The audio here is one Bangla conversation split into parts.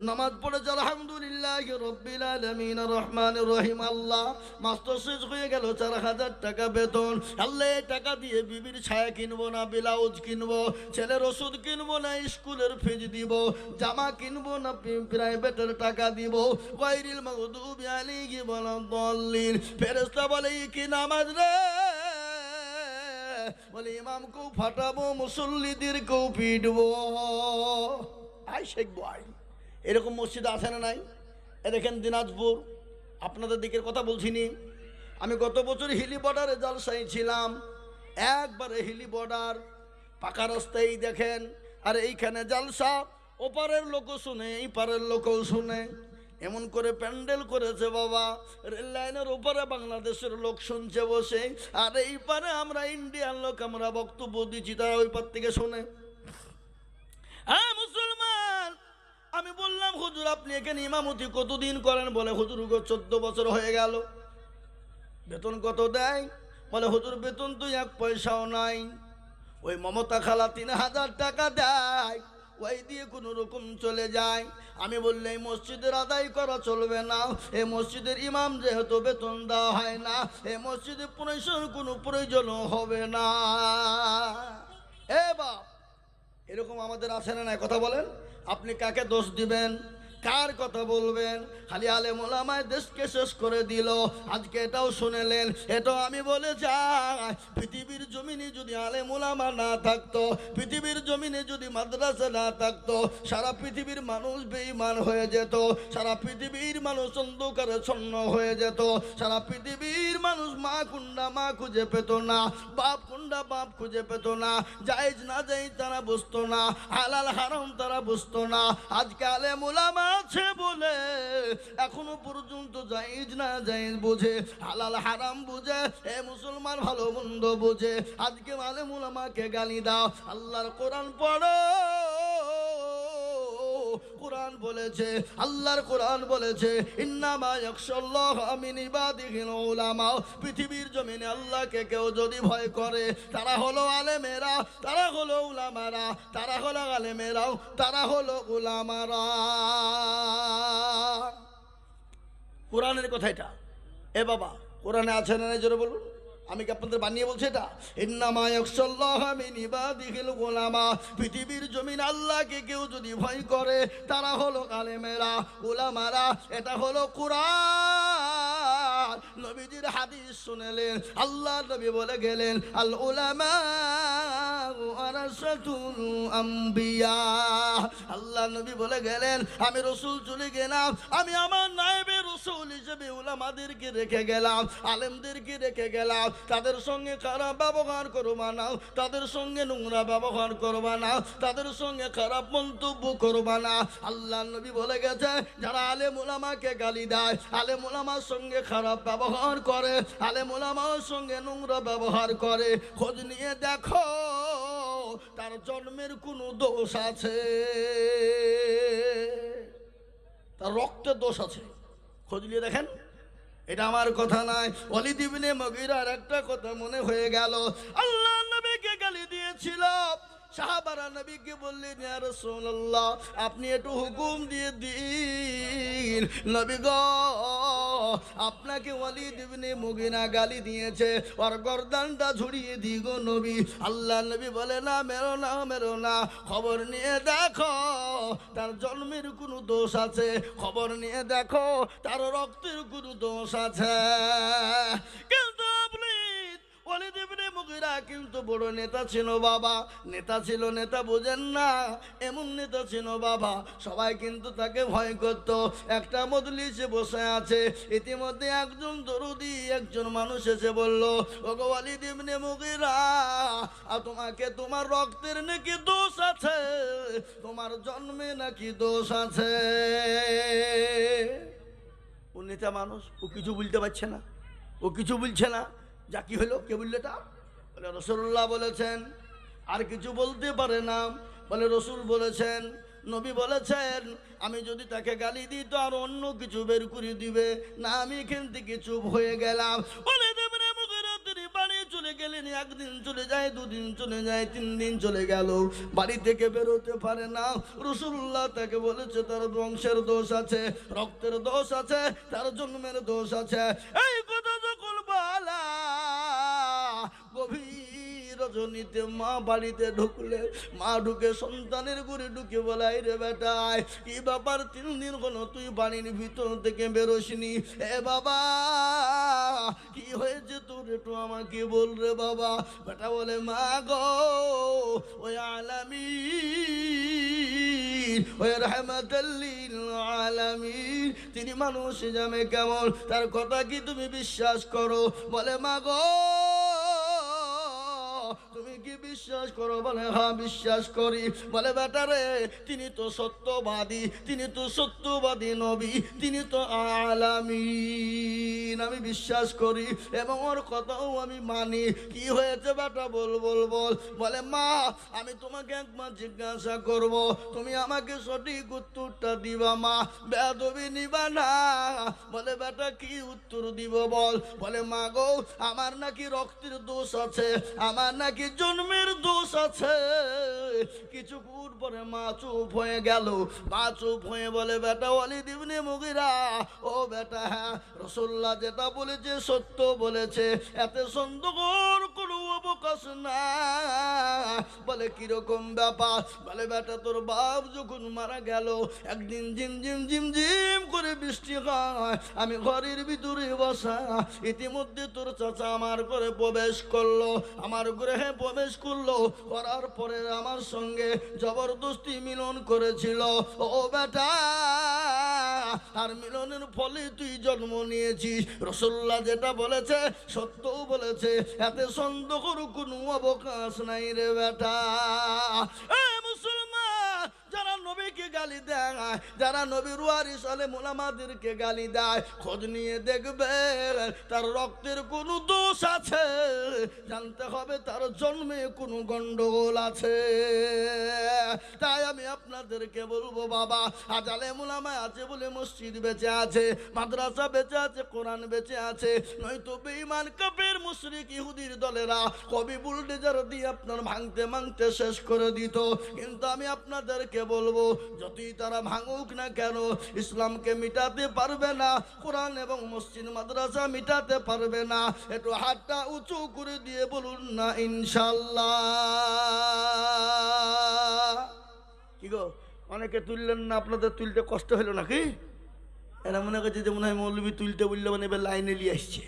নামাজ পড়েছে আলহামদুলিল্লাহ রব্বিল আলামিন রহমানির রহিম। আল্লাহ মাস্টার শেষ হয়ে গেল, 4,000 টাকা বেতন। আল্লাহ এই টাকা দিয়ে বিবির ছায়া কিনবো না, ব্লাউজ কিনবো, ছেলের ওষুধ কিনবো না, স্কুলের ফিজ দিব, জামা কিনবো না, প্রাইভেটের টাকা দিব। গায়রিল মাগদুবি আলাইহিম ওয়ালাদ-দাল্লিন। ফেরেশতা বলে কি নামাজ রে? বলে ইমামকেও ফাটাবো, মুসল্লিদেরকেও পিটবো। আই শিখবো আই। এরকম মসজিদ আছে না নাই? এ দেখেন দিনাজপুর, আপনাদের দিকের কথা বলছিনি। আমি গত বছর হিলি বর্ডারে জালসায় ছিলাম। একবারে হিলি বর্ডার পাকা রাস্তায় দেখেন, আর এইখানে জালসা, ওপারের লোকও শুনে, এই পারের লোকও শুনে। এমন করে প্যান্ডেল করেছে বাবা, রেল লাইনের ওপারে বাংলাদেশের লোক শুনছে বসে, আর এই পারে আমরা ইন্ডিয়ান লোক, আমরা বক্তব্য দিচ্ছি, তারা ওই পার থেকে শোনে। হ্যাঁ মুসলমান, আমি বললাম হুজুর আপনি এখানে ইমামতি কতদিন করেন? বলে হুজুর 14 বছর হয়ে গেল। বেতন কত দেয়? বলে হুজুর বেতন তো 1 পয়সাও নাই। ওই মমতা খালা 3,000 টাকা দেয়, ওই দিয়ে কোনো রকম চলে যায়। আমি বললে এই মসজিদের আদায় করা চলবে না, এই মসজিদের ইমাম যেহেতু বেতন দেওয়া হয় না, এই মসজিদে পুনঃ কোনো প্রয়োজনও হবে না। এ বাপ, এরকম আমাদের আছে না নাই? কথা বলেন, আপনি কাকে দোষ দিবেন, কার কথা বলবেন? খালি আলেম ওলামায় দেশকে শেষ করে দিল। আজকে এটাও শুনেলেন, এটাও আমি বলে যাই, পৃথিবীর জমিনে যদি আলেম ওলামা না থাকতো, পৃথিবীর জমিনে যদি মাদ্রাসা না থাকতো, সারা পৃথিবীর মানুষ বেঈমান হয়ে যেত, সারা পৃথিবীর মানুষ অন্ধকারে ছন্ন হয়ে যেত, সারা পৃথিবীর মানুষ মা কুন্ডা মা খুঁজে পেত না, বাপ কুন্ডা বাপ খুঁজে পেত না, জায়েজ না জায়েজ তারা বুঝতো না, হালাল হারাম তারা বুঝতো না। আজকে আলেম ওলামা আছে বলে এখনো পর্যন্ত জায়েজ না জায়েজ বুঝে, হালাল হারাম বুঝে, এ মুসলমান ভালো মন্দ বুঝে। আজকে আলেম ওলামাকে গালি দাও, আল্লাহর কোরআন পড়ো। কোরআন বলেছে, আল্লাহর কোরআন বলেছে, ইন্নামা ইয়াখশাল্লাহা মিন ইবাদিহিল উলামা। পৃথিবীর জমিনে আল্লাহকে কেউ যদি ভয় করে, তারা হলো আলেমেরা, তারা হলো উলামারা, তারা হলো আলেমেরাও, তারা হলো উলামারা। কোরআনের কথা এটা। এ বাবা, কোরআনে আছে না নাই জোরে বলুন? আমি কি আপনাদের বানিয়ে বলছি এটা? ইন্নামা ইয়াখশাল্লাহা মিন ইবাদিহিল উলামা। পৃথিবীর জমিন আল্লাহকে কেউ যদি ভয় করে, তারা হলো আলেমেরা, উলামারা। এটা হলো কোরআন। নবীজির হাদিস শুনেলেন, আল্লাহ নবী বলে গেলেন, আল উলামা ওয়ারাসাতুল আম্বিয়া। আল্লাহ নবী বলে গেলেন, আমি রাসূল চলে গেলাম, আমি আমার নায়েবে রাসূল হিসেবে উলামাদেরকে রেখে গেলাম, আলেমদেরকে রেখে গেলাম। তাদের সঙ্গে খারাপ ব্যবহার করবা না, তাদের সঙ্গে নোংরা ব্যবহার করবা না, তাদের সঙ্গে খারাপ মন্তব্য করবা না। আল্লাহ নবী বলে গেছে, যারা আলেম ওলামাকে গালি দেয়, আলেম ওলামার সঙ্গে খারাপ ব্যবহার করে, আলেম ওলামার সঙ্গে নোংরা ব্যবহার করে, খোঁজ নিয়ে দেখো তার জন্মের কোনো দোষ আছে, তার রক্তের দোষ আছে, খোঁজ নিয়ে দেখেন। এটা আমার কথা নাই, ওয়ালিদ ইবনে মুগীরার একটা কথা মনে হয়ে গেল। আল্লাহ নবীকে গালি দিয়েছিল, সাহাবারা নবীকে বললেন, ইয়া রাসূলুল্লাহ আপনি একটু হুকুম দিয়ে দিন। নবী গো, আপনাকে ওয়ালিদ ইবনে মুগীরা গালি দিয়েছে, ওর গর্দানটা ঝুড়িয়ে দি গো নবী। আল্লাহ নবী বলে, না মেরো না, মেরো না, খবর নিয়ে দেখো তার জন্মের কোনো দোষ আছে, খবর নিয়ে দেখো তার রক্তের কোনো দোষ আছে। কিন্তু আপনি ওয়ালিদ ইবনে মুগীরা কিন্তু বড় নেতা ছিল বাবা, নেতা ছিল, নেতা বোঝেন না, এমন নেতা ছিল বাবা, সবাই কিন্তু তাকে ভয় করত। একটা মজলিসে বসে আছে, ইতিমধ্যে একজন দরদি একজন মানুষ এসে বলল, ওগো ওয়ালিদ ইবনে মুগীরা, তোমাকে তোমার রক্তের নাকি দোষ আছে, তোমার জন্মে নাকি দোষ আছে। ও নেতা মানুষ, ও কিছু বলতে পারছে না, ও কিছু বলছে না। যা কি হলো, কে বললে তা? বলে রাসূলুল্লাহ বলেছেন। আর কিছু বলতে পারে না। বলে রসুল বলেছেন, নবী বলেছেন, আমি যদি তাকে গালি দিই তো আর অন্য কিছু বের করে দিবে না, আমি এখান থেকে চুপ হয়ে গেলাম। বলে দেবেন বাড়ি চলে গেলেন। একদিন চলে যায়, দুদিন চলে যায়, 3 দিন চলে গেল, বাড়ি থেকে বেরোতে পারে না। রাসূলুল্লাহ তাকে বলেছে তার বংশের দোষ আছে, রক্তের দোষ আছে, তার জন্মের দোষ আছে। এই কথা যখন বলা, গভীর রজনীতে মা বাড়িতে ঢুকলে, মা ঢুকে সন্তানের ঘরে ঢুকে বলাই, রে বেটায় কি ব্যাপার, 3 দিন হলো তুই বাড়ির ভিতর থেকে বেরোসনি? এ বাবা কি হয়েছে তোর, একটু আমাকে বল রে বাবা। বেটা বলে, মা গো, ওই আলামিন, ওই রাহমাতাল লিল আলামিন, তিনি মানুষ জামে কেমন, তার কথা কি তুমি বিশ্বাস করো? বলে, মা গো তুমি কি বিশ্বাস করো? বলে, হ্যাঁ বিশ্বাস করি। বলে, বেটা রে, তিনি তো সত্যবাদী, তিনি তো সত্যবাদী নবী, তিনি তো আলামিন, আমি বিশ্বাস করি এবং ওর কথাও আমি মানি। কি হয়েছে বেটা, বল বল বল। বলে, মা আমি তোমাকে একবার জিজ্ঞাসা করব, তুমি আমাকে সঠিক উত্তরটা দিবা মা, বেয়াদবি নিবা না। বলে, বেটা কি উত্তর দিব বল। বলে, মা গো, আমার নাকি রক্তের দোষ আছে, আমার নাকি জন্মের দোষ আছে। কিছুক্ষণ পরে মা চুপ হয়ে গেল। মা চুপ হয়ে বলে, বেটা ওয়ালিদ ইবনে মুগিরা, ও বেটা, হ্যাঁ রাসূলুল্লাহ যেটা বলেছে সত্য বলেছে, এতে সন্দেহের কোনো অবকাশ না। বলে, কিরকম ব্যাপার? বলে, বেটা তোর বাপ যখন মারা গেল, একদিন ঝিমঝিম ঝিমঝিম করে বৃষ্টি হয়, আমি ঘরের ভিতরে বসা, ইতিমধ্যে তোর চাচা আমার ঘরে প্রবেশ করলো, আমার গৃহে প্রবেশ করলো, করার পরে আমার সঙ্গে জবরদস্তি মিলন করেছিল। ও বেটা, আর মিলনের ফলে তুই জন্ম নিয়েছিস। রাসূলুল্লাহ যেটা বলেছে সত্যও বলেছে, এতে সন্দেহের কোনো অবকাশ নাই রে বেটা। মুসলমান যারা নবীকে গালি দেয়, যারা নবীর ওয়ারিস আলেমুল আমাদেরকে গালি দেয়, খোঁজ নিয়ে দেখবে তার রক্তের কোনো দোষ আছে, জানতে হবে তার জন্মে কোনো গন্ডগোল আছে। তাই আমি আপনাদেরকে বলবো, বাবা আজ আলেমুল আমা আছে বলে মসজিদ বেঁচে আছে, মাদ্রাসা বেঁচে আছে, কোরআন বেঁচে আছে, নয়তো বেঈমান কাফের মুশরিক ইহুদির দলেরা কবি বুলডোজার দিয়ে আপনার ভাঙতে ভাঙতে শেষ করে দিত। কিন্তু আমি আপনাদেরকে বলবো, যতই তারা ভাঙুক না কেন, ইসলামকে মিটাতে পারবে না, কোরআন এবং মসজিদ মাদ্রাসা মিটাতে পারবে না। একটু হাতটা উঁচু করে দিয়ে বলুন না ইনশাল্লাহ। কি গো, অনেকে তুললেন না, আপনাদের তুলতে কষ্ট হলো নাকি? এরা মনে করছে যে মনে হয় মৌলবী তুলতে বললে মানে এবার লাইনে নিয়ে আসছে।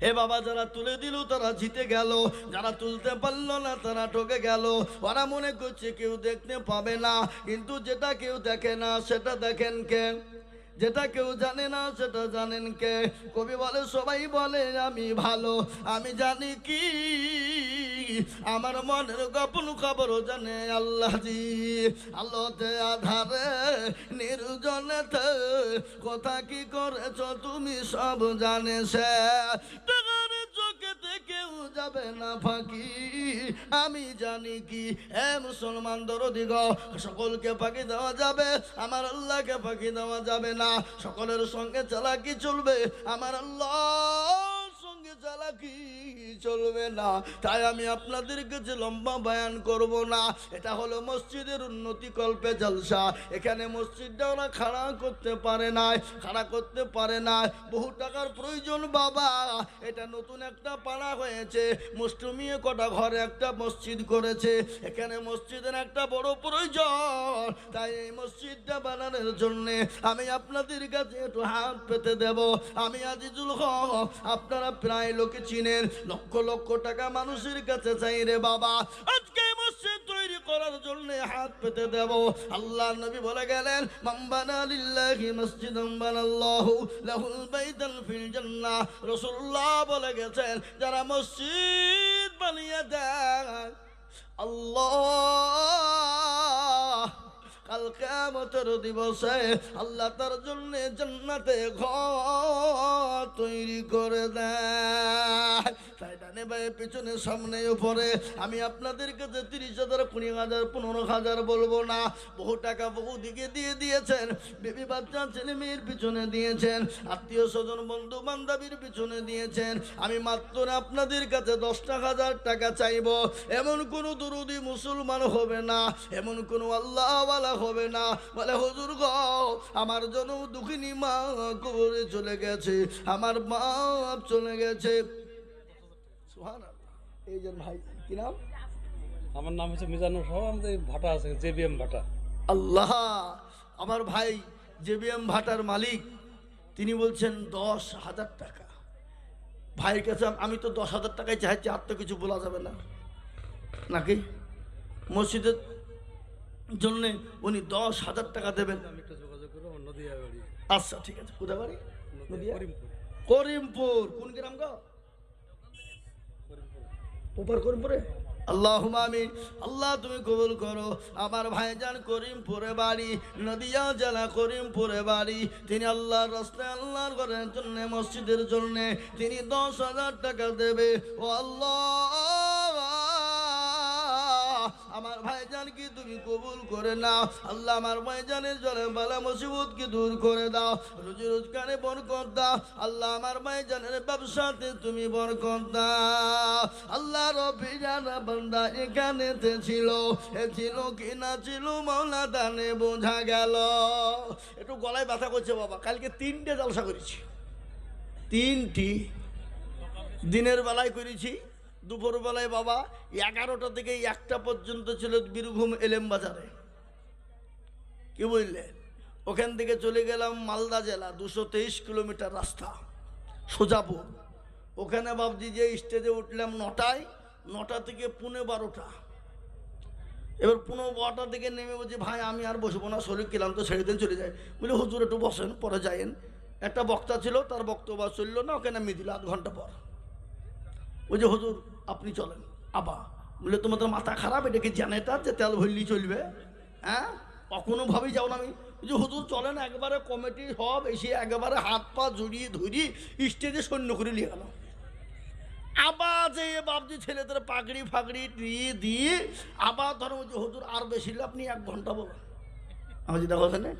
এ বাবা, যারা তুলে দিল তারা জিতে গেল, যারা তুলতে পারলো না তারা ঠকে গেল। ওরা মনে করছে কেউ দেখতে পাবে না, কিন্তু যেটা কেউ দেখে না সেটা দেখেন কে? যেটা কেউ জানে না সেটা জানেন কে? কবি বলে, সবাই বলে আমি ভালো, আমি জানি কি আমার মনের গোপন খবর জানে আল্লাহ জি। আলোতে আধারে নির্জনেতে কথা কি করেছ তুমি সব জানে সে, চোখেতে কেউ যাবে না ফাঁকি, আমি জানি কি। হে মুসলমান দরদি গো, সকলকে ফাঁকি দেওয়া যাবে, আমার আল্লাহকে ফাঁকি দেওয়া যাবে না। সকলের সঙ্গে চালাকি চলবে, আমার আল্লাহর সঙ্গে চালাকি চলবে না। তাই আমি আপনাদের কাছে লম্বা বয়ান করব না। এটা হলো মসজিদের উন্নতি কল্পে জলসা। এখানে মসজিদটা ওরা খাড়া করতে পারে না, খাড়া করতে পারে না, বহু টাকার প্রয়োজন বাবা। এটা নতুন একটা পাড়া হয়েছে, মুষ্টমিয়ে কটা ঘরে একটা মসজিদ করেছে, এখানে মসজিদের একটা বড় প্রয়োজন। তাই এই মসজিদটা বানানোর জন্যে আমি আপনাদের কাছে একটু হাত পেতে দেব। আমি আজিজুল হক, আপনারা প্রায় লোকে চিনেন, লক্ষ লক্ষ টাকা মানুষের কাছে চাই রে বাবা, আজকে মসজিদ তৈরি করার জন্য হাত পেতে দেব। আল্লাহ নবী বলে গেলেন, মান বানা লিল্লাহি মসজিদান বানাল্লাহু লাহুল বাইতান ফিল জান্নাহ। রাসূলুল্লাহ বলে গেছেন, যারা মসজিদ বানিয়ে দেয়, আল্লাহ কাল কিয়ামতের দিবসে আল্লাহ তার জন্য জান্নাতে ঘর তৈরি করে দেয়। তাই ডানে বায়ে পিছনে সামনে উপরে আমি আপনাদের কাছে 30,000 20,000 15,000 বলবো না, বহু টাকা বহু দিকে দিয়ে দিয়েছেন, বেবি বাচ্চা ছেলে মেয়ের পিছনে দিয়েছেন, আত্মীয় স্বজন বন্ধু বান্ধবীর পিছনে দিয়েছেন। আমি মাত্র আপনাদের কাছে 10,000 টাকা চাইবো। এমন কোনো দরুদি মুসলমান হবে না, এমন কোনো আল্লাহওয়ালা হবে না বলে হুজুর গো আমার জন্য দুঃখিনী মা কবরে চলে গেছে, আমার বাপ চলে গেছে। সুবহানাল্লাহ। এই যে ভাই কি নাম? আমার নাম হচ্ছে মিজানুর রহমান, আমাদের ভাটা আছে জেবিএম ভাটা। আল্লাহ, আমার ভাই জেবিএম ভাটার মালিক, তিনি বলছেন 10,000 টাকা। ভাইয়ের কাছে আমি তো 10,000 টাকায় চাইছি, আর তো কিছু বলা যাবে না নাকি? মসজিদের জন্য উনি 10,000 টাকা দেবেন। আমি একটু যোগাযোগ করবো নদিয়া বাড়ি। আচ্ছা ঠিক আছে। কোথায় বাড়ি? নদিয়া করিমপুর। করিমপুর। কোন গ্রাম গো? উপর করিমপুরে। আল্লাহুম্মা আমিন। আল্লাহ তুমি কবুল করো। আমার ভাইজান করিমপুরে বাড়ি, নদিয়া জেলা করিমপুরে বাড়ি। তিনি আল্লাহর রাস্তায় আল্লাহর ঘরের জন্য মসজিদের জন্য তিনি 10,000 টাকা দেবে। ও আল্লাহ, আমার ভাইজানকে তুমি কবুল করে নাও। আল্লাহ আমার ভাইজানের জলে বালা মুসিবতকে দূর করে দাও, রুজি রোজগারে বরকত দাও। আল্লাহ আমার ভাইজানের ব্যবসাতে তুমি বরকত দাও। আল্লাহ রব্বিজানা বান্দা এখানেতে ছিল, এ ছিল কি না ছিল মাওলা দানে বোঝা গেল। একটু গলায় ব্যথা করছে বাবা, কালকে 3টে জলসা করেছি, 3টি দিনের বেলায় করেছি, দুপুরবেলায় বাবা 11টা থেকে 1টা পর্যন্ত ছিল বীরভূম এলেম বাজারে। কি বুঝলে? ওখান থেকে চলে গেলাম মালদা জেলা, 223 কিলোমিটার রাস্তা, সোজাপুর। ওখানে ভাবছি যে স্টেজে উঠলাম 9টায়, 9টা থেকে 12:15। এবার 12:15 থেকে নেমে বলছি ভাই আমি আর বসবো না, শরীর ক্লান্ত, ছেড়ে দিন চলে যায়। বলে হুজুর একটু বসেন, পরে যায়েন। একটা বক্তা ছিল, তার বক্তব্য চললো না, ওখানে আমি দিল 1 ঘন্টা পর। ওই যে হুজুর আপনি চলেন। আবা বলে তোমাদের মাথা খারাপ, এটা কি জেনারেটর যে তেল ভরলি চলবে? হ্যাঁ, কখনোভাবেই যাও না। আমি যে হুজুর চলেন, একবারে কমিটি সব এসে একেবারে হাত পা জড়িয়ে ধরি স্টেজে সৈন্য করে নিয়ে গেল। আবার যে বাবজি ছেলেদের পাগড়ি ফাগড়ি দিয়ে দিয়ে আবার ধরো যে হুজুর আর বেশি আপনি 1 ঘন্টা বলেন। আমার যেটা কথা নেই,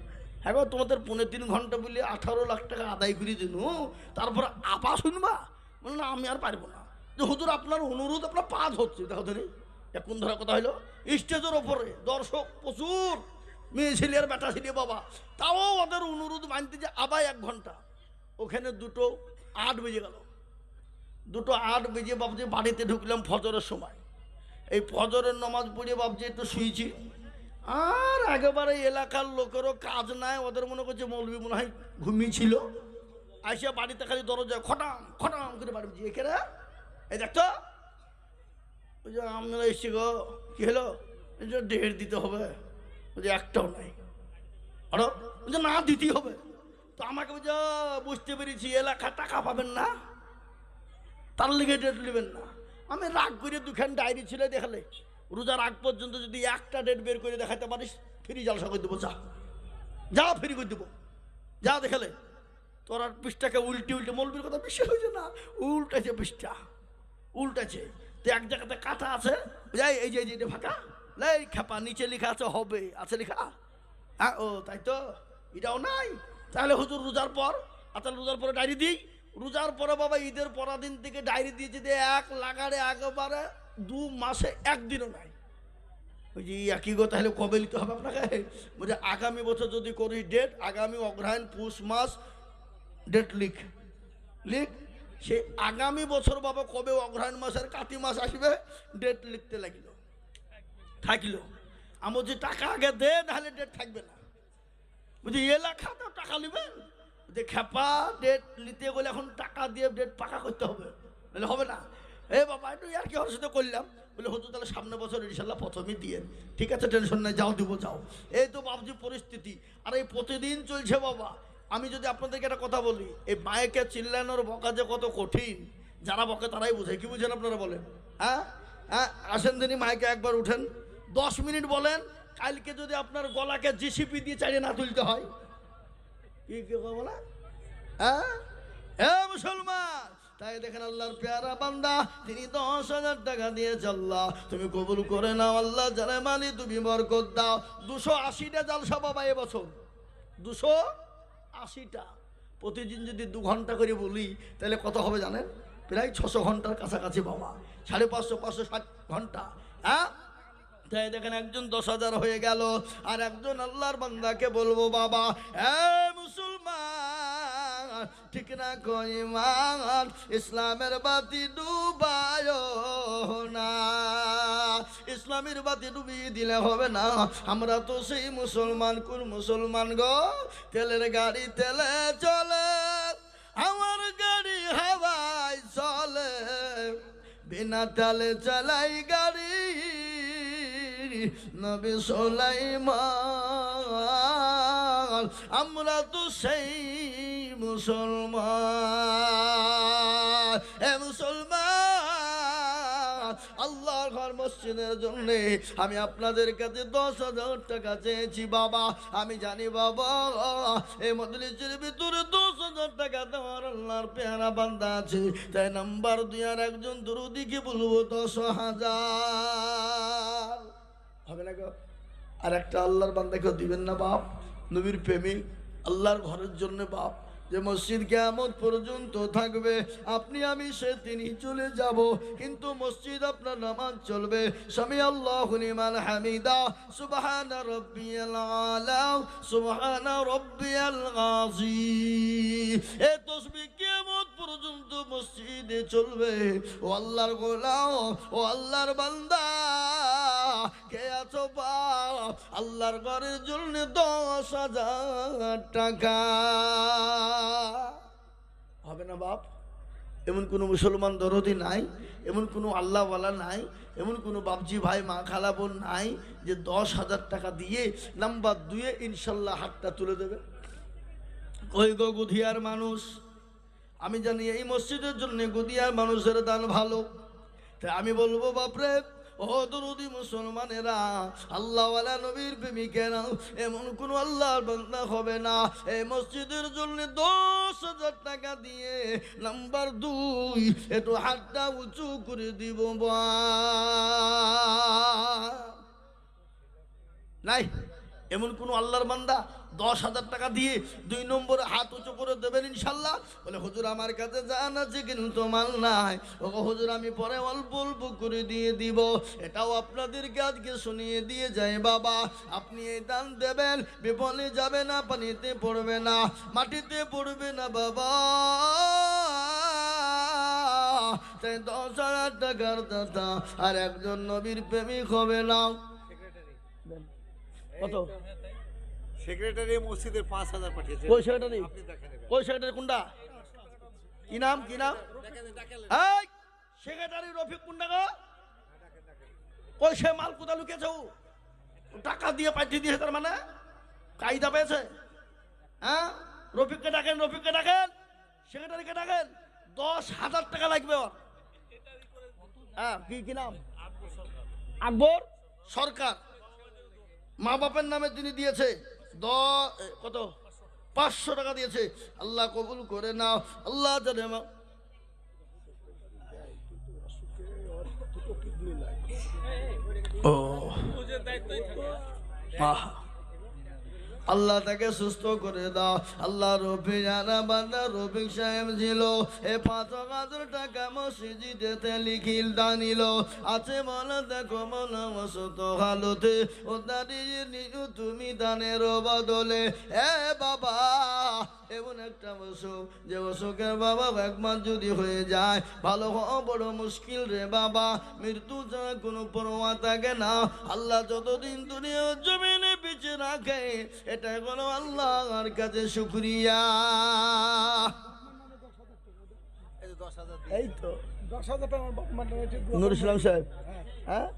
একবার তোমাদের 3.5 ঘন্টা বলে 18 লাখ টাকা আদায় করে দিন, তারপর আবার শুনবা? বলে না আমি আর পারবো না। যে হুজুর আপনার অনুরোধ আপনার পাঁচ হচ্ছে, দেখো ধরে এখন ধরা কথা হলো স্টেজের ওপরে দর্শক প্রচুর, মেয়ে ছেলে আর বেটা ছেলে বাবা, তাও ওদের অনুরোধ মানতে যে আবার 1 ঘন্টা। ওখানে 2:08 বেজে গেল। 2:08 বেজে বাবজি বাড়িতে ঢুকলাম ফজরের সময়। এই ফজরের নামাজ পড়ে বাবজি একটু শুয়েছি, আর একেবারে এলাকার লোকেরও কাজ নাই, ওদের মনে করছে মৌলবি মনে হয় ঘুমিয়েছিল। আসিয়া বাড়িতে খালি দরজায় খটাম খটাম করে বাড়ি বলছি এখানে এই দেখতো ওই যে আপনারা এসছি গো, কি হলো? ঢের দিতে হবে। বলছে একটাও নাই। আরো বলছে না দিতেই হবে। তো আমাকে বলছে বুঝতে পেরেছি এলাকা টাকা পাবেন না, তার লিগে ডেট নেবেন না। আমি রাগ করে 2খান ডায়েরি ছিল, দেখালে রোজার আগ পর্যন্ত যদি একটা ডেট বের করে দেখাতে পারিস ফ্রি জলসা করে দেবো, যা যা ফ্রি করে দেবো, যা দেখালে। তোর আর পৃষ্ঠাকে উল্টে উল্টে মৌলবীর কথা বেশি হয়েছে না, উল্টাছে পৃষ্ঠা, উল্টাছে। তো এক জায়গাতে কাটা আছে, যাই এই যে এটা ফাঁকা, এই খেপা নিচে লেখা আছে হবে, আছে লেখা। হ্যাঁ ও তাই তো, এটাও নাই। তাহলে হুজুর রোজার পর, আচ্ছা রোজার পরে ডায়েরি দিই। রোজার পরে বাবা ঈদের পরাদিন থেকে ডায়েরি দিয়েছে যে 1 লাগারে একেবারে 2 মাসে 1 দিনও নাই। ওই যে একই গো, তাহলে কবে নিতে হবে আপনাকে? বলছে আগামী বছর যদি করি ডেট, আগামী অগ্রহায়ণ পুষ মাস ডেট লিখ লিখ। সে আগামী বছর বাবা কবে অগ্রহায়ণ মাসের কাতি মাস আসবে ডেট লিখতে লাগিল, থাকলো। আমার যে টাকা আগে দে, নাহলে ডেট থাকবে না। বুঝি এলাকা তো টাকা নেবেন, যে খেপা ডেট নিতে গেলে এখন টাকা দিয়ে ডেট পাকা করতে হবে, নাহলে হবে না। এ বাবা একটু আর কি ওর সাথে করলাম। বলে হতো তাহলে সামনে বছর ইনশাল্লাহ প্রথমেই দিয়ে, ঠিক আছে টেনশন নাই, যাও দিব যাও। এই তো বাবজি পরিস্থিতি, আর এই প্রতিদিন চলছে বাবা। আমি যদি আপনাদেরকে একটা কথা বলি, এই মায়েকে চিল্লানোর বকা যে কত কঠিন, যারা বকে তারাই বোঝে। কি বুঝেন আপনারা বলেন? হ্যাঁ হ্যাঁ, আসেন দিনই মাইকে একবার উঠেন, 10 মিনিট বলেন, কালকে যদি আপনার গলাকে জিসিপি দিয়ে চালিয়ে না তুলতে হয়, কি কি হবে না? হ্যাঁ হ্যাঁ মুসলমান, তাই দেখেন আল্লাহর পেয়ারা বান্দা তিনি 10,000 টাকা দিয়েছে। আল্লাহ তুমি কবুল করে নাও, আল্লাহ জানে মানি তুমি বরকত দাও। 280টা জালসা বাবা এবছর, 280টা। প্রতিদিন যদি 2 ঘন্টা করে বলি তাহলে কত হবে জানেন? প্রায় 600 ঘন্টার কাছাকাছি বাবা, 550 560 ঘন্টা। হ্যাঁ, তাই দেখেন একজন 10,000 হয়ে গেল, আর একজন আল্লাহর বান্দাকে বলবো বাবা মুসলমান ঠিক না কই মান, ইসলামের বাতি ডুবায় না। ইসলামের বাতি ডুবিয়ে দিলে হবে না, আমরা তো সেই মুসলমান। কোন মুসলমান গো? তেলের গাড়ি তেলে চলে, আমার গাড়ি হাওয়ায় চলে, বিনা তেলে চালাই গাড়ি নবী সুলাইমান। আমরা তো সেই মুসলমান। এ মুসলমান, আল্লাহর ঘর মসজিদের জন্য আমি আপনাদের কাছে 10,000 টাকা চেয়েছি বাবা। আমি জানি বাবা এই মজলিসের ভিতরে 10,000 টাকা দেওয়ার আল্লাহর পেয়ারা বান্দা আছে, তাই নাম্বার 2 আর একজন দরুদিকে বলবো 10,000 হবে না গো? আর একটা আল্লাহর বান্দাকেও দিবেন না বাপ? নবীর প্রেমিক, আল্লাহর ঘরের জন্য বাপ, যে মসজিদ কিয়ামত পর্যন্ত থাকবে, আপনি আমি সে তিনি চলে যাব, কিন্তু মসজিদ আপনার নামাজ চলবে। সামি আল্লাহু লিমান হামিদা, সুবহানা রাব্বিয়াল আলা, সুবহানা রাব্বিয়াল আযীম। এই তাসবিহ কিয়ামত পর্যন্ত মসজিদে চলবে। ও আল্লাহর গোলাম, ও আল্লাহর বান্দা, কে আছো বাপ? আল্লাহর ঘরের জন্য 10,000 টাকা হবে না বাপ? এমন কোনো মুসলমান দরদি নাই, এমন কোনো আল্লাহওয়ালা নাই, এমন কোনো বাপজি ভাই মা খালা বোন নাই যে 10,000 টাকা দিয়ে নাম্বার 2 ইনশাল্লাহ হাতটা তুলে দেবে? ওই গো গুধিয়ার মানুষ, আমি জানি এই মসজিদের জন্য গুধিয়ার মানুষের দান ভালো, তাই আমি বলবো বাপরে ও দরদি মুসলমানেরা, আল্লাহওয়ালা নবীর প্রেমিকেরা, এমন কোন আল্লাহর বান্দা হবে না এই মসজিদের জন্য 10,000 টাকা দিয়ে নাম্বার 2 একটু হাতটা উঁচু করে দিব নাই? এমন কোন আল্লাহর বান্দা 10,000 টাকা দিয়ে 2 নম্বরে হাত উঁচু করে দেবেন ইনশাল্লাহ? বলে হুজুর আমার কাছে জান আছে কিন্তু মাল নাই। ও হুজুর আমি পরে অল্প অল্প করে দিয়ে দিব। এটাও আপনাদেরকে আজকে শুনিয়ে দিয়ে যায় বাবা, আপনি এই দান দেবেন, বিপদে যাবে না, পানিতে পড়বে না, মাটিতে পড়বে না বাবা। তাই 10,000 টাকার দাতা আর একজন নবীর প্রেমিক হবে না। কত? সেক্রেটারি মসজিদের 5,000 পাঠিয়েছে। কই সেক্রেটারি? আপনি দেখেন এবার। কই সেক্রেটারি কোনটা? কি নাম কি নাম? দেখেন। এই সেক্রেটারি রফিক কোনটা গো? কই সে মাল কোথা লুকিয়েছে? ও টাকা দিয়ে পাঠিয়ে দিয়েছে, তার মানে কায়দা পেয়েছে। হ্যাঁ, রফিককে ডাকেন, রফিককে ডাকেন, সেক্রেটারিকে ডাকেন। 10,000 টাকা লাগবে ওর। হ্যাঁ, কি নাম? আকবর সরকার। মা বাপের নামে তিনি দিয়েছে কত? 500 টাকা দিয়েছে। আল্লাহ কবুল করে নাও। আল্লাহ জানে ও আল্লাহ তাকে সুস্থ করে দাও। আল্লাহ রফিক জানা বান্দা রফিক সাহেব ছিল, এ 5,000 টাকা মসজিদেতে লিখিল দানিল আছে মনে দেখো মনে মসত হালতে ও দাঁড়িয়ে নিজু তুমি দানের বদলে। এ বাবা, এমন একটা অসুখ যে অসুখের বাবা 1 মাস যদি হয়ে যায়, ভালো হওয়া বড় মুশকিল রে বাবা। মৃত্যু ছাড়া কোনো পরোয়া থাকে না। আল্লাহ যতদিন দুনিয়ার জমিনে বেঁচে রাখে, এটাই হলো আল্লাহর কাছে শুকরিয়া। এই তো 10,000 টাকা নুর ইসলাম সাহেব। হ্যাঁ,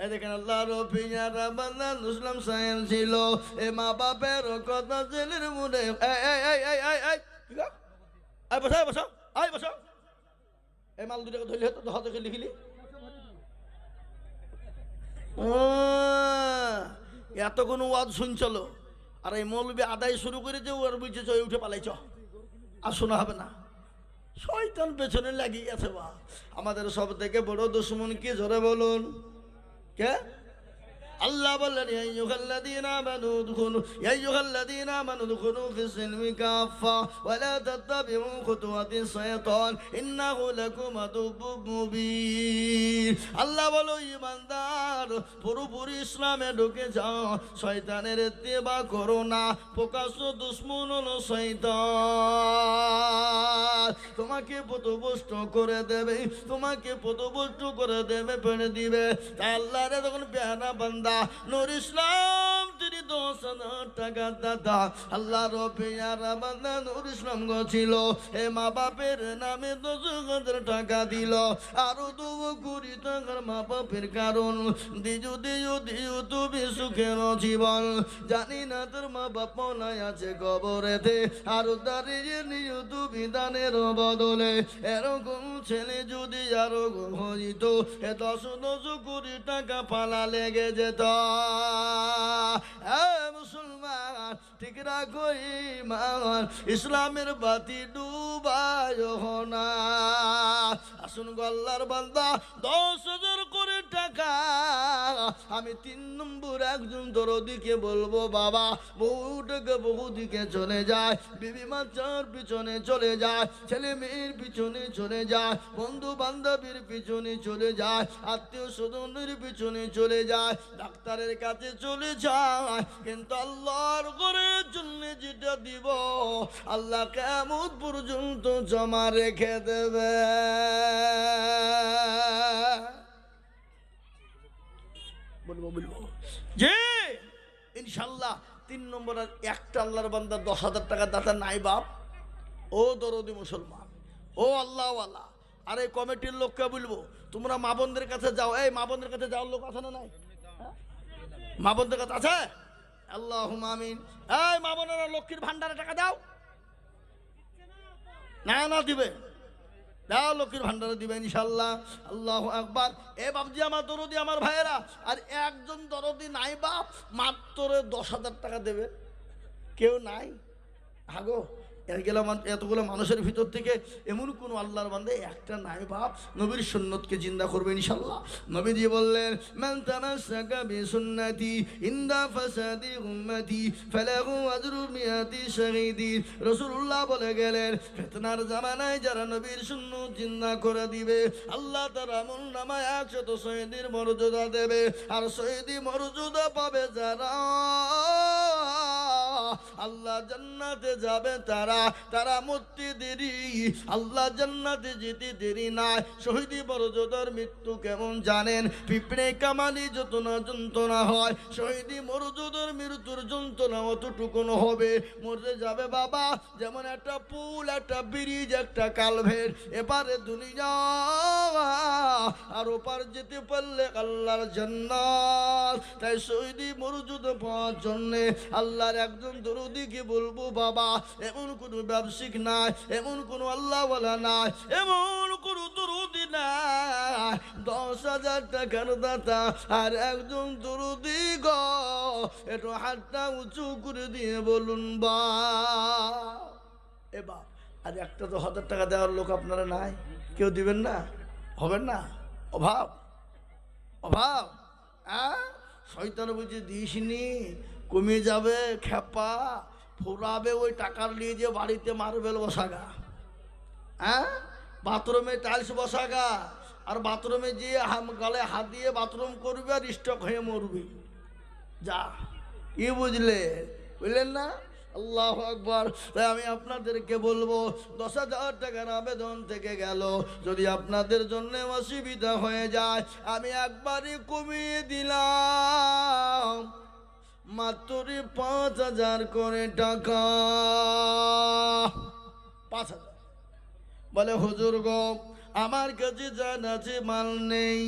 এ দেখেন আল্লাহ রফিক বান্দা নুসলাম সাহেব ছিল, এ মা বাপের কথা ছেলের মুড়ে। বসো বসো, আয় বসো। এই মাল 2 টাকা ধরলি হতো, হাতে লিখিলি। এতক্ষণ ওয়াজ শুনছিল আর এই মৌলবি আদায় শুরু করেছে ওর বুঝেছ উঠে পালাইছ আর শোনা হবে না শয়তান পেছনে লাগিয়ে গেছে বা আমাদের সব থেকে বড় দুশ্মন কি জোরে বলুন কে আল্লাহ বললেন ইয়া আইয়ুহাল্লাযীনা আমানু দুখুলু ইয়া আইয়ুহাল্লাযীনা আমানু দুখুলু ফিস-সিলমি কাফা ওয়া লা তাত্তাবিউ খুতুওয়াতিশ শাইতান ইন্নাহু লাকুম আদুব্বুম মুবিন। আল্লাহ বলো ঈমানদার পুরোপুরি ইসলামে ঢুকে যাও, শয়তানের ইত্তেবা করো না, প্রকাশ্য দুশমন হলো শয়তান। তোমাকে পথভ্রষ্ট করে দেবে, তোমাকে পথভ্রষ্ট করে দেবে, পেড়ে দিবে। তাই আল্লাহরে তখন পেয়ারা বান্দা নূর ইসলাম তিনি 10,000 টাকা দাদা আল্লাহ পেয়ারা বান্দা নূর ইসলাম ছিল এ মা বাপের নামে 10,000 টাকা দিল আরো 2 কোটি টাকার মা বাপের কারণ দিজু দিজু দিজু তুমি সুখের জীবন। জানি না তোর মা বাপ নাই আছে কবরেতে আরো দাঁড়িয়ে নিও তুমি দানের বদলে। এরকম ছেলে যদি আরো হইত এ 10 কোটি টাকা পালা লেগে যেত। মুসলমান ঠিক রাখো ঈমান, ইসলামের বাতি ডুবায় না। আসুন গল্লার বান্দা 10,000 কোটি টাকা আমি 3 নম্বর একজন দরদিকে বলবো বাবা বহু টাকা বহু দিকে চলে যায়, বিবি বাচ্চার পিছনে চলে যায়, ছেলে মেয়ের পিছনে চলে যায়, বন্ধু বান্ধবীর পিছনে চলে যায়, আত্মীয় স্বজনের পিছনে চলে যায়, ডাক্তারের কাছে চলে যায়, কিন্তু আল্লাহর ঘরের জন্য যেটা দিব আল্লাহ কিয়ামত পর্যন্ত জমা রেখে দেবে। বলবো যে ইনশাল্লাহ 3 নম্বর আর একটা আল্লাহর বান্দা 10,000 টাকা দাতা নাই বাপ। ও দরদি মুসলমান, ও আল্লাহওয়ালা, আর এই কমিটির লোককে বলবো তোমরা মা বোনদের কাছে যাও। এই মা বোনদের কাছে যাওয়ার লোক আছে না নাই? মা বোনদের কাছে আছে? আল্লাহুম্মা আমিন। এই মা বোনেরা লক্ষ্মীর ভান্ডারে টাকা দাও না? না দিবে, দাও লক্ষ্মীর ভান্ডারে দিবে ইনশাল্লাহ। আল্লাহু আকবার। এ বাপজি আমার দরদি আমার ভাইয়েরা, আর একজন দরদি নাই বাপ মাত্র 10,000 টাকা দেবে, কেউ নাই? হাগো এতগুলো মানুষের ভিতর থেকে এমন কোন আল্লাহর বান্দা একটা নাই বাপ নবীর সুন্নতকে জিন্দা করবে ইনশাল্লাহ। নবীজি বললেন মান তামাসসাকা বিসুন্নতি ইনদা ফাসাদি উম্মতি ফালাহু আজরু মিয়াতি শাহীদিন। রাসূলুল্লাহ বলে গেলেন ফিতনার জামানায় যারা নবীর সুন্নত জিন্দা করে দিবে আল্লাহ তার আমলনামায় 100 শহীদের মর্যাদা দেবে। আর শহীদি মর্যাদা পাবে যারা আল্লাহ জান্নাতে যাবে তারা, তারা মরতে দেরি আল্লাহ জান্নাতে যেতে দেরি নাই। শহীদি মর্যাদার মৃত্যু কেমন জানেন? পিঁপড়ে কামালি যন্ত্রণা হয়, শহীদি মর্যাদার মৃত্যুর যন্ত্রণা অতটুকুন হবে। মরে যাবে বাবা যেমন একটা পুল, একটা ব্রিজ, একটা কালভেট, এপারে দুনিয়া আর ওপার যেতে পারলে আল্লাহর জান্নাত। তাই শহীদি মর্যাদা পাওয়ার জন্যে আল্লাহর একজন দরদিকে বলবো বাবা এমন কোনো ব্যবসায়িক নাই, এমন কোনো আল্লাহওয়ালা নাই, এমন কোনো দরদি নাই 10,000 টাকার দাতা আর একজন দরদি গো একটু হাতটা উঁচু করে দিয়ে বলুন বা এ বাপ। আর একটা 10,000 টাকা দেওয়ার লোক আপনারা নাই, কেউ দিবেন না? হবেন না? অভাব অভাব শয়তান বুঝে দিসনি, কমে যাবে, খেপা ফুরাবে, ওই টাকার নিয়ে যে বাড়িতে মার্বেল বসাগা, বাথরুমে টাইলস বসাগা, আর বাথরুমে যে গালে হাত দিয়ে বাথরুম করবে আর স্টক হয়ে মরবে। যা কি বুঝলেন না? আল্লাহু আকবার। তাই আমি আপনাদেরকে বলবো 10,000 টাকার আবেদন থেকে গেল, যদি আপনাদের জন্য অসুবিধা হয়ে যায় আমি একবারই কমিয়ে দিলাম মাত্র 5,000 করে টাকা। 5,000 বলে হুজুর গো আমার কাছে জান আছে মাল নেই,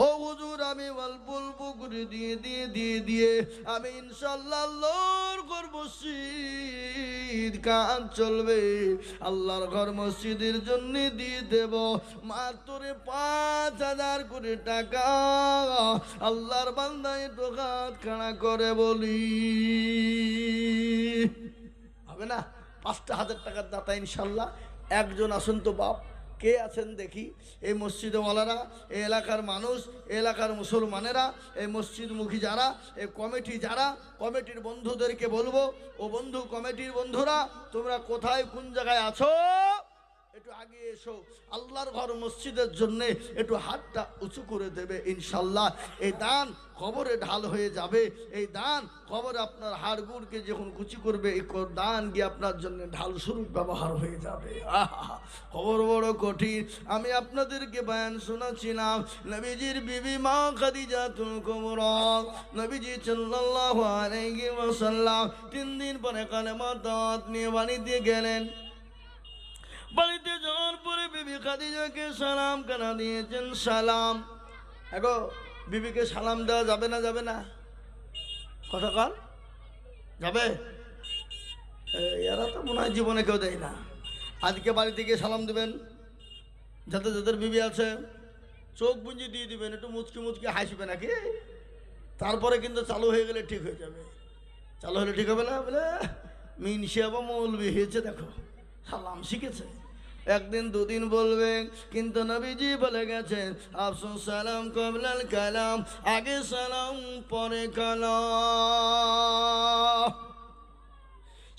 ও হুজুর আমি অল্প অল্প করে দিয়ে আমি ইনশাল্লাহ আল্লাহর ঘর মসজিদ কাজ চলবে, আল্লাহর ঘর মসজিদের জন্য দিয়ে দেব মাত্র 5,000 করে টাকা। আল্লাহর বান্দা একটু হাত খাড়া করে বলি হবে না? 5,000 টাকার দাতা ইনশাল্লাহ। একজন আসুন তো বাপ, কে আছেন দেখি? এই মসজিদে ওয়ালারা, এই এলাকার মানুষ, এই এলাকার মুসলমানেরা, এই মসজিদমুখী যারা, এই কমিটি যারা, কমিটির বন্ধুদেরকে বলবো, ও বন্ধু কমিটির বন্ধুরা তোমরা কোথায় কোন জায়গায় আছো একটু আগে এসো, আল্লাহর ঘর মসজিদের জন্য একটু হাতটা উঁচু করে দেবে ইনশাল্লাহ। এই দান কবরে ঢাল হয়ে যাবে, এই দান কবরে আপনার হাড়গুড়কে যখন কুচি করবে এই দান গিয়ে আপনার জন্য ঢাল স্বরূপ ব্যবহার হয়ে যাবে। আহা, খবর বড় কঠিন। আমি আপনাদেরকে বয়ান শোনাচ্ছিলাম নবীজির বিবি মা খাদিজাতুল কুবরা, নবীজি সাল্লাল্লাহু আলাইহি ওয়াসাল্লাম 3 দিন পরে কালেমা দাওয়াত নিয়ে বাড়িতে গেলেন। বাড়িতে যাওয়ার পরে বিবি খাদিজাকে সালাম কানা দিয়েছেন। সালাম এগো বিবিকে সালাম দেওয়া যাবে না? যাবে না? কথা কাল যাবে? এরা তো মনে হয় জীবনে কেউ দেয় না। আজকে বাড়িতে গিয়ে সালাম দেবেন, যাতে যাদের বিবি আছে চোখ বুঝি দিয়ে দিবেন, একটু মুচকি মুচকি হাসবে নাকি, তারপরে কিন্তু চালু হয়ে গেলে ঠিক হয়ে যাবে। চালু হলে ঠিক হবে না? বলে মিনসিয়া বা মৌলবি হয়েছে, দেখো সালাম শিখেছে। একদিন দুদিন বলবেন, কিন্তু নবীজি বলে গেছেন আফসুস সালাম কবলাল কালাম, আগে সালাম পরে কালাম।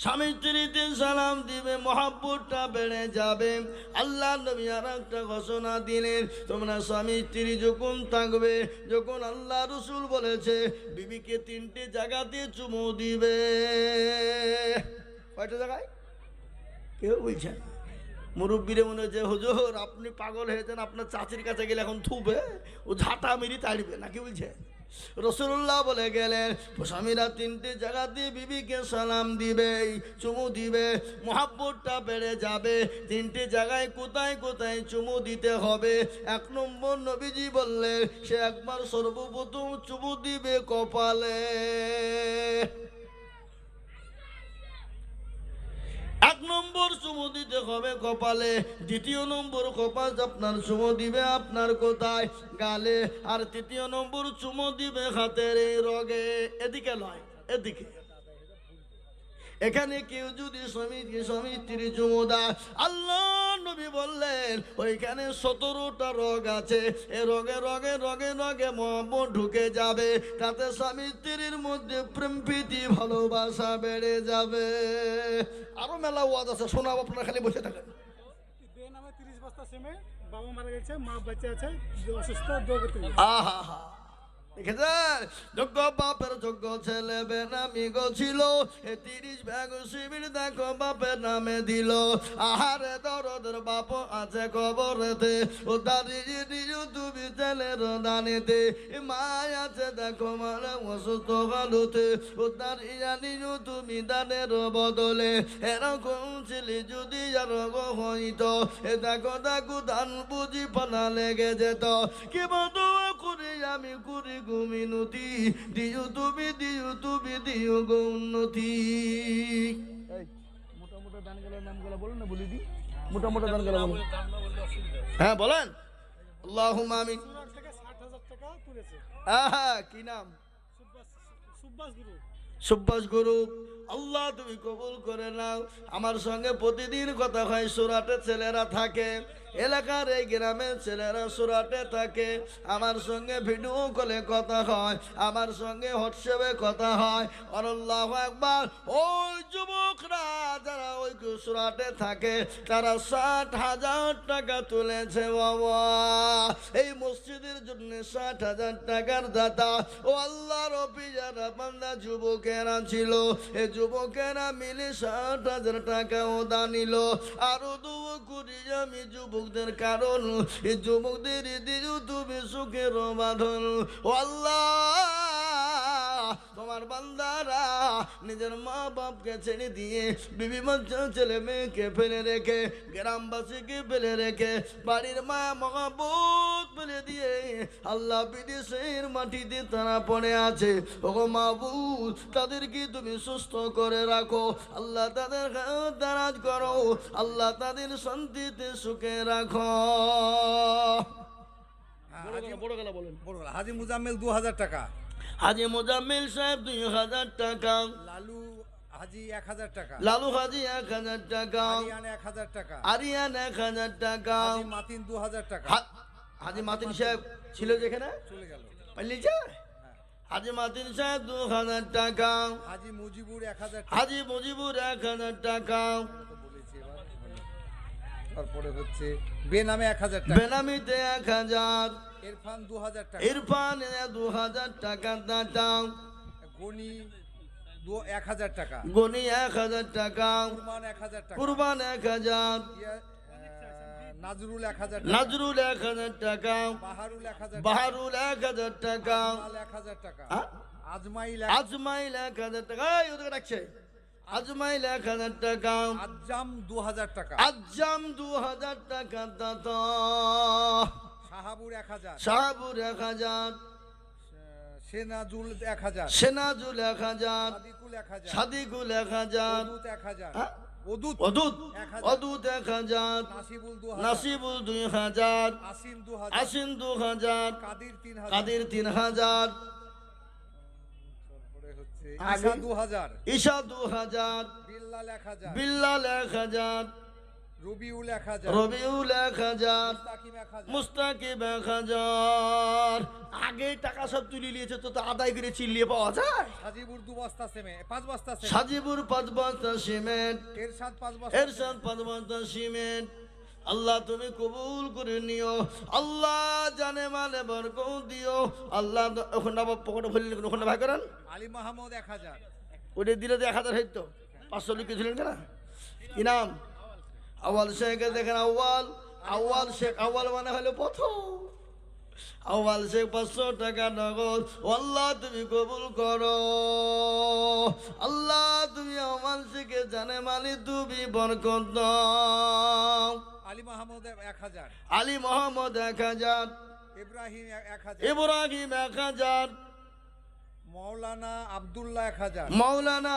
স্বামী স্ত্রীতে সালাম দিবে, মহাব্বতটা বেড়ে যাবে। আল্লাহ নবী আর একটা ঘোষণা দিলেন, তোমরা স্বামী স্ত্রী যখন থাকবে, যখন আল্লাহ রসুল বলেছে বিবিকে 3টে জায়গাতে চুমু দিবে। কয়টা জায়গায়? কেউ বলছেন? মুরব্বীরে মনে হচ্ছে হুজুর আপনি পাগল হয়েছেন, আপনার চাচির কাছে গেলে এখন থুবে, ও ঝাঁটা মেরি তাড়িবে নাকি বলছে? রাসূলুল্লাহ বলে গেলেন স্বামীরা 3টে জায়গাতে বিবিকে সালাম দিবে, চুমু দিবে, মহাব্বতটা বেড়ে যাবে। 3টে জায়গায় কোথায় কোথায় চুমু দিতে হবে? 1 নম্বর নবীজি বললেন সে একবার সর্বপ্রথম চুমু দিবে কপালে। 1 নম্বর চুমু দিতে হবে কপালে। 2য় নম্বর কপাল আপনার চুমু দিবে আপনার কোথায়? গালে। আর 3য় নম্বর চুমু দিবে হাতের এই রগে। এদিকে নয়, এদিকে। এখানে কেউ যদি স্বামী স্ত্রী চুমু দেয়, আল্লাহ নবী বললেন ওইখানে 17টা রগ আছে, এ রগে রগে রগে রগে মহব্বত ঢুকে যাবে, তাতে স্বামী স্ত্রীর মধ্যে প্রেম প্রীতি ভালোবাসা বেড়ে যাবে। আরো মেলা ওয়াজ আছে, শোনাব, আপনারা খালি বসে থাকেন। নামে 30 বস্তা সেমে, বাবা মারা গেছে, মা বাচ্চা আছে, অসুস্থ। আহা হা, দেখেছেন? যোগ্য বাপের যোগ্য ছেলে বেনামি গো ছিল, 30 ভাগ শিবির দেখো বাপের নামে দিল। আহারে দরদের বাপ আছে কবরেতে, ও দাঁড়িয়ে দিও তুমি ছেলের দানিতে। মায় আছে দেখো মানে অসুস্থ গালুতে, ও দাঁড়িয়ে দিও তুমি দানের বদলে। এরকম ছেলে যদি আর হইতো, এ দেখো দেখো ধান বুঝি পানা লেগে যেত। কি বলতো করে আমি করি গুমিনতি, দিও তুমি দিও গো উন্নতি। মোটা মোটা দানগুলোর নামগুলো বলুন না, বলি দি মোটা মোটা দানগুলো বলুন। হ্যাঁ বলেন। আল্লাহুম্মা আমিন। 60,000 টাকা তুলেছে। আহা, কি নাম? সুব্বাস গুরু। সুব্বাস গুরু, আল্লাহ তুমি কবুল করে নাও। আমার সঙ্গে প্রতিদিন কথা হয়, সুরাটে ছেলেরা থাকে, এলাকার এই গ্রামের ছেলেরা সুরাটে থাকে, আমার সঙ্গে ভিডিও কলে কথা হয়, আমার সঙ্গে হোয়াটসঅ্যাপে কথা হয়। আল্লাহু আকবার। ওই যুবকরা যারা ওই সুরাটে থাকে তারা 60,000 টাকা তুলেছে বাবা, এই মসজিদের জন্য 60,000 টাকার দাতা। ও আল্লাহর যারা বান্দা যুবকেরা ছিল, এই যুবকেরা মিলে 60,000 টাকা ও দানিল। আরো দোয়া করি আমি যুবকদের, কারণ এই যুবকদের দিও তুমি সুখের বাঁধন। ও আল্লাহ তোমার বান্দারা নিজের মা বাপকে ছেড়ে দিয়ে বিবি বাচ্চা ছেলে মেয়েকে ফেলে রেখে গ্রামবাসীকে ফেলে রেখে বাড়ির মায়া মহাবত ফেলে দিয়ে আল্লাহ বিদেশের মাটিতে তারা পড়ে আছে। ওগো মাবুদ, তাদেরকে তুমি সুস্থ করে রাখো আল্লাহ, তাদের দারাজ করো আল্লাহ, তাদের শান্তিতে সুখে রাখো। বড় গলা বলেন। হাজি মুজাম্মেল 2000 টাকা, হাজি মোজাম্মেল সাহেব 2000 টাকা, লালু হাজি 1000 টাকা, লালু হাজি 1000 টাকা, আরিয়ান 1000 টাকা, আরিয়ান 1000 টাকা, হাজি মাতিন 2000 টাকা। হাজি মাতিন সাহেব ছিল যেখানে চলে গেল। পাল্লিছে, হাজি মাতিন সাহেব 2000 টাকা, হাজি মুজিবুর 1000 টাকা, হাজি মুজিবুর 1000 টাকা, তো বলেছি এবার হলো। তারপরে হচ্ছে বেনামে 1000 টাকা, বেনামিতে 1000, ইরফান 2000 টাকা, ইরফান 2000 টাকা দাতাম, গনি 1000 টাকা, গনি 1000 টাকা, কুরবান 1000 টাকা, কুরবান 1000, নাজরুল 1000 টাকা, নজরুল 1000 টাকা, বাহারুল 1000 টাকা, বাহারুল 1000 টাকা, আজমাল 1000 টাকা, হ্যাঁ? আজমাইল আজমাইল 1000 টাকা, এই ওদিকে ডাকছে, আজমাইল 1000 টাকা, আজ্জাম 2000 টাকা, আজ্জাম 2000 টাকা দাতা, শাহাবুর 1000, সাহাবুর 1000, সেনাজুল 1000, সেনাজুল 1000, সাদিকুল 1000, সাদিকুল 1000, ওদুত 1000, হ্যাঁ? ওদুত অদূত 1000, অদূত 1000, নাসিবুল 2000, নাসিবুল 2000, আসিম 2000, আসিন 2000, কাদির 3000, কাদির 3000, তারপরে হচ্ছে আগে? ঈসা 2000, ঈশা 2000, বিল্লাল 1000, বিল্লাল 1000, রবিউল 1000, রবিউল 1000, মুস্তাকিম 1000, মুস্তাকিব 1000। আগে টাকা সব তুলে নিয়েছে, তো আদায় করে চিল্লিয়ে পাওয়া যায়। সাজিবুর 2 বস্তা সেমে 5 বস্তা সেমে, সাজিবুর 5 বস্তা সিমেন্ট, এরশাদ 5 বস্তা, এরশাদ 5 বস্তা সিমেন্ট। আল্লাহ তুমি কবুল করে নিও আল্লাহ, জানে মালে বরকত দিও আল্লাহ। ওখানে পকেটে ভরলেন, ওখানে ভাই করেন, আলী মাহমুদ 1000, ওটা দিলে তো 1000 হইতো, 500 লিখেছিলেন কেন? কি নাম? আওয়াল শেখ। দেখেন আওয়াল, আওয়াল শেখ, আওয়াল মানে হলো প্রথম। আওয়াল শেখ 500 টাকা নগদ। আল্লাহ তুমি কবুল করো আল্লাহ, তুমি আওয়াল শেখে জানে মালি তুমি বরকত দাও। আলী মাহমুদ 1000, আলী মোহাম্মদ 1000, ইব্রাহিম 1000, ইব্রাহিম 1000, মাওলানা আব্দুল্লাহ 1000, মাওলানা